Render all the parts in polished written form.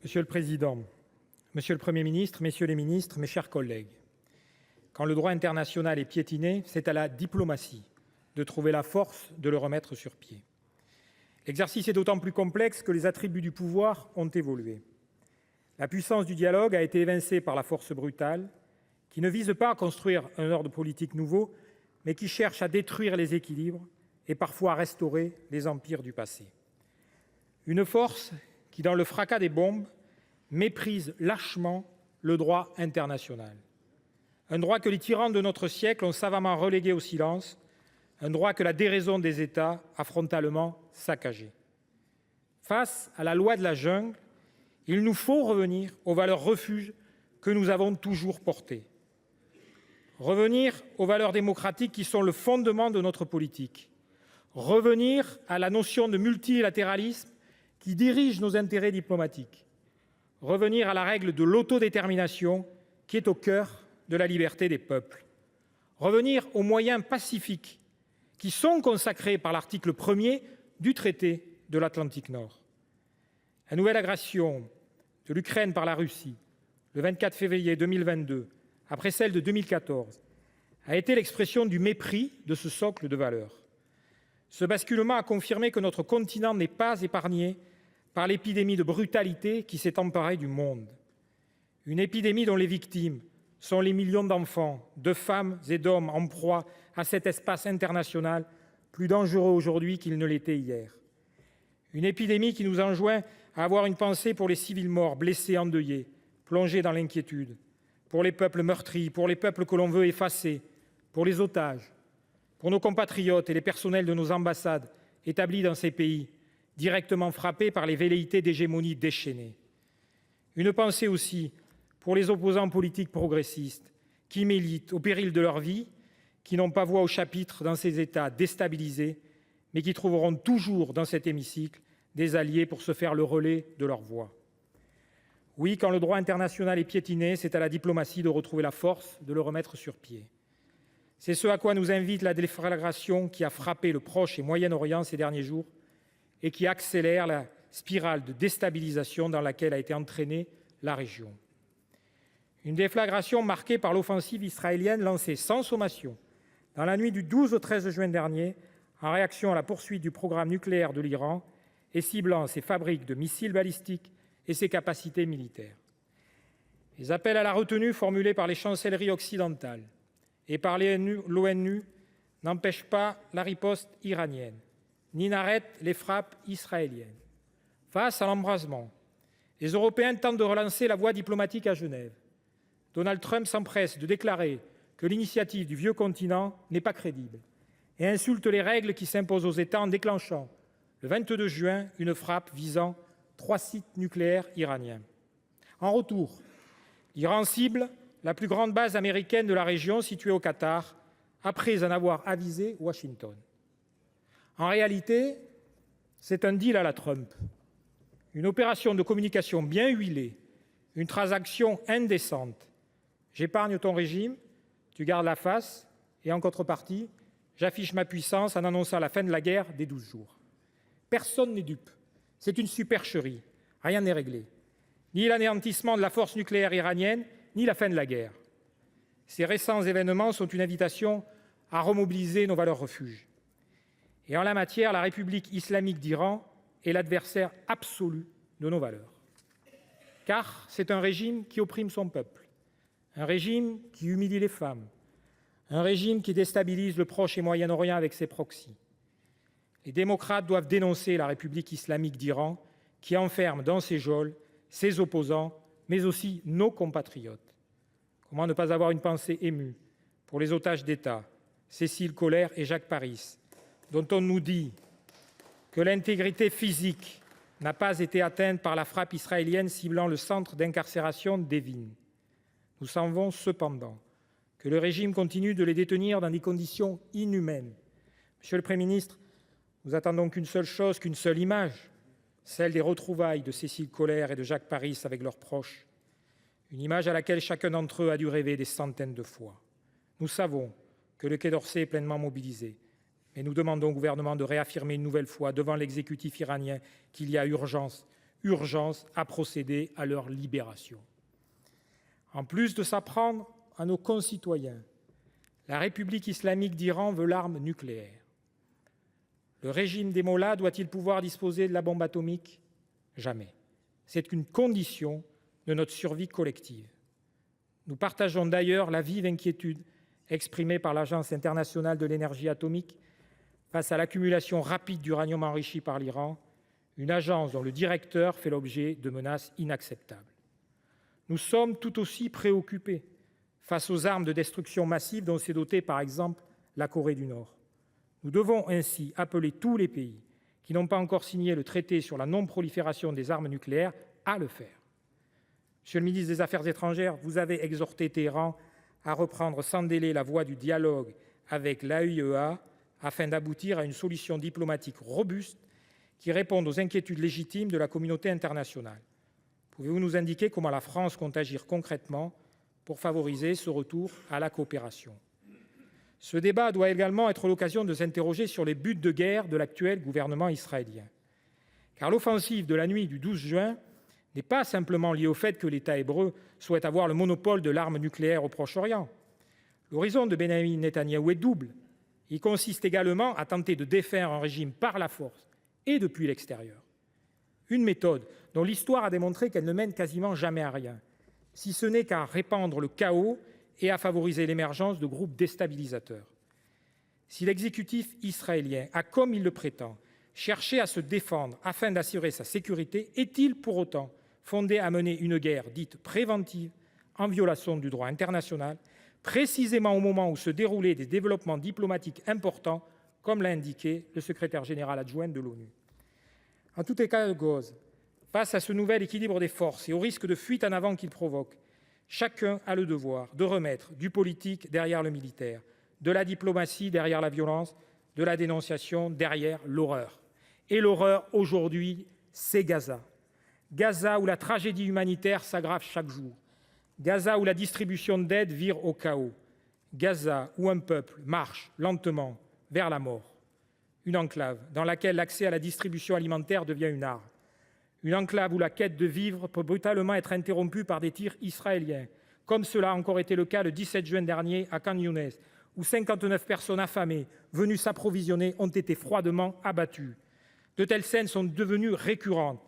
Monsieur le président, monsieur le Premier ministre, messieurs les ministres, mes chers collègues, quand le droit international est piétiné, c'est à la diplomatie de trouver la force de le remettre sur pied. L'exercice est d'autant plus complexe que les attributs du pouvoir ont évolué. La puissance du dialogue a été évincée par la force brutale, qui ne vise pas à construire un ordre politique nouveau, mais qui cherche à détruire les équilibres et parfois à restaurer les empires du passé. Une force qui, dans le fracas des bombes, méprise lâchement le droit international. Un droit que les tyrans de notre siècle ont savamment relégué au silence, un droit que la déraison des États a frontalement saccagé. Face à la loi de la jungle, il nous faut revenir aux valeurs refuges que nous avons toujours portées. Revenir aux valeurs démocratiques qui sont le fondement de notre politique. Revenir à la notion de multilatéralisme qui dirige nos intérêts diplomatiques. Revenir à la règle de l'autodétermination qui est au cœur de la liberté des peuples. Revenir aux moyens pacifiques qui sont consacrés par l'article 1er du traité de l'Atlantique Nord. La nouvelle agression de l'Ukraine par la Russie, le 24 février 2022, après celle de 2014, a été l'expression du mépris de ce socle de valeurs. Ce basculement a confirmé que notre continent n'est pas épargné par l'épidémie de brutalité qui s'est emparée du monde. Une épidémie dont les victimes sont les millions d'enfants, de femmes et d'hommes en proie à cet espace international plus dangereux aujourd'hui qu'il ne l'était hier. Une épidémie qui nous enjoint à avoir une pensée pour les civils morts, blessés, endeuillés, plongés dans l'inquiétude, pour les peuples meurtris, pour les peuples que l'on veut effacer, pour les otages, pour nos compatriotes et les personnels de nos ambassades établis dans ces pays, directement frappés par les velléités d'hégémonie déchaînée. Une pensée aussi pour les opposants politiques progressistes qui militent au péril de leur vie, qui n'ont pas voix au chapitre dans ces États déstabilisés, mais qui trouveront toujours dans cet hémicycle des alliés pour se faire le relais de leur voix. Oui, quand le droit international est piétiné, c'est à la diplomatie de retrouver la force de le remettre sur pied. C'est ce à quoi nous invite la déflagration qui a frappé le Proche et Moyen-Orient ces derniers jours et qui accélère la spirale de déstabilisation dans laquelle a été entraînée la région. Une déflagration marquée par l'offensive israélienne lancée sans sommation dans la nuit du 12 au 13 juin dernier en réaction à la poursuite du programme nucléaire de l'Iran et ciblant ses fabriques de missiles balistiques et ses capacités militaires. Les appels à la retenue formulés par les chancelleries occidentales et par l'ONU n'empêchent pas la riposte iranienne, ni n'arrêtent les frappes israéliennes. Face à l'embrasement, les Européens tentent de relancer la voie diplomatique à Genève. Donald Trump s'empresse de déclarer que l'initiative du vieux continent n'est pas crédible et insulte les règles qui s'imposent aux États en déclenchant, le 22 juin, une frappe visant 3 sites nucléaires iraniens. En retour, l'Iran cible la plus grande base américaine de la région située au Qatar, après en avoir avisé Washington. En réalité, c'est un deal à la Trump, une opération de communication bien huilée, une transaction indécente. J'épargne ton régime, tu gardes la face, et en contrepartie, j'affiche ma puissance en annonçant la fin de la guerre des 12 jours. Personne n'est dupe. C'est une supercherie. Rien n'est réglé. Ni l'anéantissement de la force nucléaire iranienne, ni la fin de la guerre. Ces récents événements sont une invitation à remobiliser nos valeurs refuges. Et en la matière, la République islamique d'Iran est l'adversaire absolu de nos valeurs. Car c'est un régime qui opprime son peuple, un régime qui humilie les femmes, un régime qui déstabilise le Proche et Moyen-Orient avec ses proxys. Les démocrates doivent dénoncer la République islamique d'Iran qui enferme dans ses geôles ses opposants, mais aussi nos compatriotes. Comment ne pas avoir une pensée émue pour les otages d'État, Cécile Kohler et Jacques Paris, dont on nous dit que l'intégrité physique n'a pas été atteinte par la frappe israélienne ciblant le centre d'incarcération d'Evin. Nous savons cependant que le régime continue de les détenir dans des conditions inhumaines. Monsieur le Premier ministre, nous attendons qu'une seule chose, qu'une seule image, celle des retrouvailles de Cécile Kohler et de Jacques Paris avec leurs proches. Une image à laquelle chacun d'entre eux a dû rêver des centaines de fois. Nous savons que le Quai d'Orsay est pleinement mobilisé, mais nous demandons au gouvernement de réaffirmer une nouvelle fois devant l'exécutif iranien qu'il y a urgence urgence à procéder à leur libération. En plus de s'en prendre à nos concitoyens, la République islamique d'Iran veut l'arme nucléaire. Le régime des mollahs doit-il pouvoir disposer de la bombe atomique ? Jamais. C'est une condition de notre survie collective. Nous partageons d'ailleurs la vive inquiétude exprimée par l'Agence internationale de l'énergie atomique face à l'accumulation rapide d'uranium enrichi par l'Iran, une agence dont le directeur fait l'objet de menaces inacceptables. Nous sommes tout aussi préoccupés face aux armes de destruction massive dont s'est dotée par exemple la Corée du Nord. Nous devons ainsi appeler tous les pays qui n'ont pas encore signé le traité sur la non-prolifération des armes nucléaires à le faire. Monsieur le ministre des Affaires étrangères, vous avez exhorté Téhéran à reprendre sans délai la voie du dialogue avec l'AIEA afin d'aboutir à une solution diplomatique robuste qui réponde aux inquiétudes légitimes de la communauté internationale. Pouvez-vous nous indiquer comment la France compte agir concrètement pour favoriser ce retour à la coopération ? Ce débat doit également être l'occasion de s'interroger sur les buts de guerre de l'actuel gouvernement israélien. Car l'offensive de la nuit du 12 juin n'est pas simplement liée au fait que l'État hébreu souhaite avoir le monopole de l'arme nucléaire au Proche-Orient. L'horizon de Benyamin Netanyahou est double. Il consiste également à tenter de défaire un régime par la force et depuis l'extérieur. Une méthode dont l'histoire a démontré qu'elle ne mène quasiment jamais à rien, si ce n'est qu'à répandre le chaos et à favoriser l'émergence de groupes déstabilisateurs. Si l'exécutif israélien a, comme il le prétend, cherché à se défendre afin d'assurer sa sécurité, est-il pour autant fondé à mener une guerre dite préventive en violation du droit international, précisément au moment où se déroulaient des développements diplomatiques importants, comme l'a indiqué le secrétaire général adjoint de l'ONU. En tout état de cause, face à ce nouvel équilibre des forces et au risque de fuite en avant qu'il provoque, chacun a le devoir de remettre du politique derrière le militaire, de la diplomatie derrière la violence, de la dénonciation derrière l'horreur. Et l'horreur, aujourd'hui, c'est Gaza. Gaza où la tragédie humanitaire s'aggrave chaque jour. Gaza où la distribution d'aide vire au chaos. Gaza où un peuple marche lentement vers la mort. Une enclave dans laquelle l'accès à la distribution alimentaire devient une arme. Une enclave où la quête de vivre peut brutalement être interrompue par des tirs israéliens, comme cela a encore été le cas le 17 juin dernier à Khan Younes, où 59 personnes affamées venues s'approvisionner ont été froidement abattues. De telles scènes sont devenues récurrentes.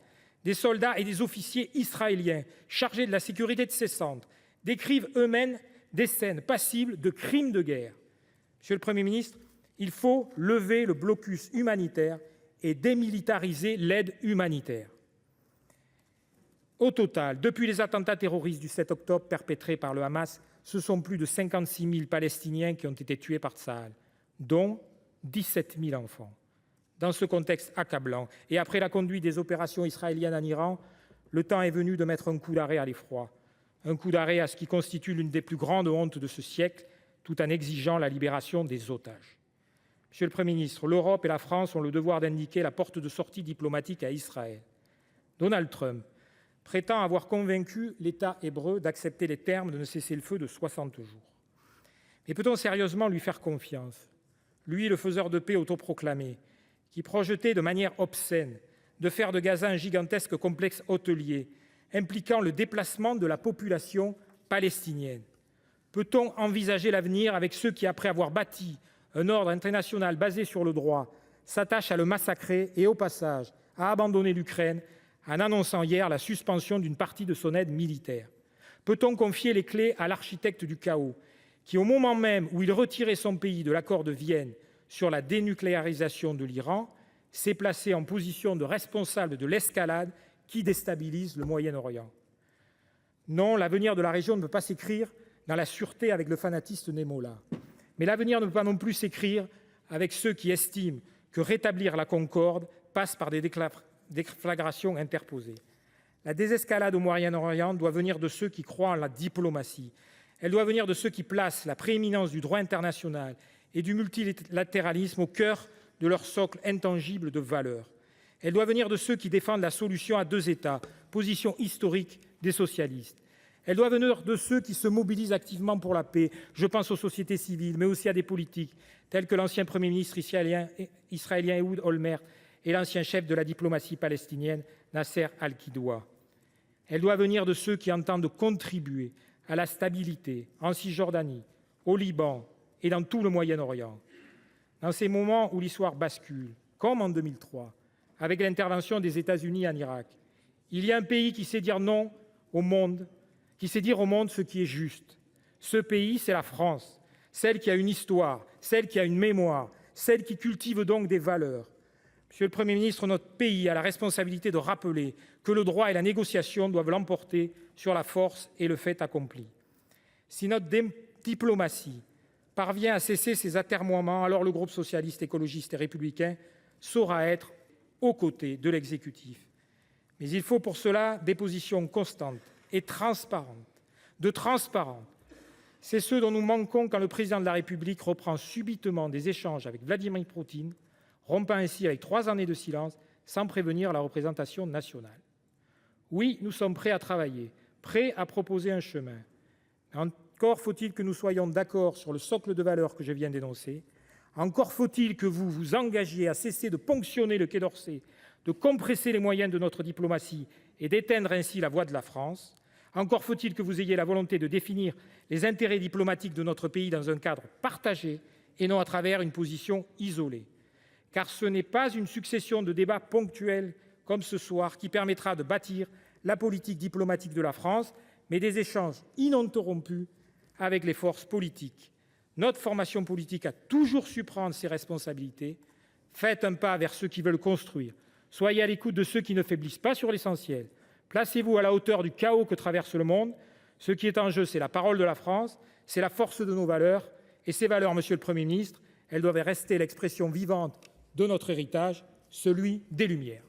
Des soldats et des officiers israéliens chargés de la sécurité de ces centres décrivent eux-mêmes des scènes passibles de crimes de guerre. Monsieur le Premier ministre, il faut lever le blocus humanitaire et démilitariser l'aide humanitaire. Au total, depuis les attentats terroristes du 7 octobre perpétrés par le Hamas, ce sont plus de 56 000 Palestiniens qui ont été tués par Tsahal, dont 17 000 enfants. Dans ce contexte accablant, et après la conduite des opérations israéliennes en Iran, le temps est venu de mettre un coup d'arrêt à l'effroi, un coup d'arrêt à ce qui constitue l'une des plus grandes hontes de ce siècle, tout en exigeant la libération des otages. Monsieur le Premier ministre, l'Europe et la France ont le devoir d'indiquer la porte de sortie diplomatique à Israël. Donald Trump prétend avoir convaincu l'État hébreu d'accepter les termes d'un cessez-le-feu de 60 jours. Mais peut-on sérieusement lui faire confiance ? Lui, le faiseur de paix autoproclamé, qui projetait de manière obscène de faire de Gaza un gigantesque complexe hôtelier, impliquant le déplacement de la population palestinienne. Peut-on envisager l'avenir avec ceux qui, après avoir bâti un ordre international basé sur le droit, s'attachent à le massacrer et, au passage, à abandonner l'Ukraine en annonçant hier la suspension d'une partie de son aide militaire? Peut-on confier les clés à l'architecte du chaos qui, au moment même où il retirait son pays de l'accord de Vienne sur la dénucléarisation de l'Iran, s'est placé en position de responsable de l'escalade qui déstabilise le Moyen-Orient? Non, l'avenir de la région ne peut pas s'écrire dans la sûreté avec le fanatisme des mollahs. Mais l'avenir ne peut pas non plus s'écrire avec ceux qui estiment que rétablir la concorde passe par des déflagrations interposées. La désescalade au Moyen-Orient doit venir de ceux qui croient en la diplomatie. Elle doit venir de ceux qui placent la prééminence du droit international et du multilatéralisme au cœur de leur socle intangible de valeurs. Elle doit venir de ceux qui défendent la solution à deux États, position historique des socialistes. Elle doit venir de ceux qui se mobilisent activement pour la paix. Je pense aux sociétés civiles, mais aussi à des politiques tels que l'ancien Premier ministre israélien Ehud Olmert et l'ancien chef de la diplomatie palestinienne, Nasser Al-Kidwa. Elle doit venir de ceux qui entendent contribuer à la stabilité en Cisjordanie, au Liban et dans tout le Moyen-Orient. Dans ces moments où l'histoire bascule, comme en 2003, avec l'intervention des États-Unis en Irak, il y a un pays qui sait dire non au monde, qui sait dire au monde ce qui est juste. Ce pays, c'est la France, celle qui a une histoire, celle qui a une mémoire, celle qui cultive donc des valeurs. Monsieur le Premier ministre, notre pays a la responsabilité de rappeler que le droit et la négociation doivent l'emporter sur la force et le fait accompli. Si notre diplomatie parvient à cesser ces atermoiements, alors le groupe socialiste, écologiste et républicain saura être aux côtés de l'exécutif. Mais il faut pour cela des positions constantes et transparentes, C'est ce dont nous manquons quand le président de la République reprend subitement des échanges avec Vladimir Poutine, rompant ainsi avec 3 années de silence sans prévenir la représentation nationale. Oui, nous sommes prêts à travailler, prêts à proposer un chemin. Encore faut-il que nous soyons d'accord sur le socle de valeurs que je viens d'énoncer. Encore faut-il que vous vous engagiez à cesser de ponctionner le Quai d'Orsay, de compresser les moyens de notre diplomatie et d'éteindre ainsi la voix de la France. Encore faut-il que vous ayez la volonté de définir les intérêts diplomatiques de notre pays dans un cadre partagé et non à travers une position isolée. Car ce n'est pas une succession de débats ponctuels comme ce soir qui permettra de bâtir la politique diplomatique de la France, mais des échanges ininterrompus avec les forces politiques. Notre formation politique a toujours su prendre ses responsabilités. Faites un pas vers ceux qui veulent construire. Soyez à l'écoute de ceux qui ne faiblissent pas sur l'essentiel. Placez-vous à la hauteur du chaos que traverse le monde. Ce qui est en jeu, c'est la parole de la France, c'est la force de nos valeurs. Et ces valeurs, Monsieur le Premier ministre, elles doivent rester l'expression vivante de notre héritage, celui des Lumières.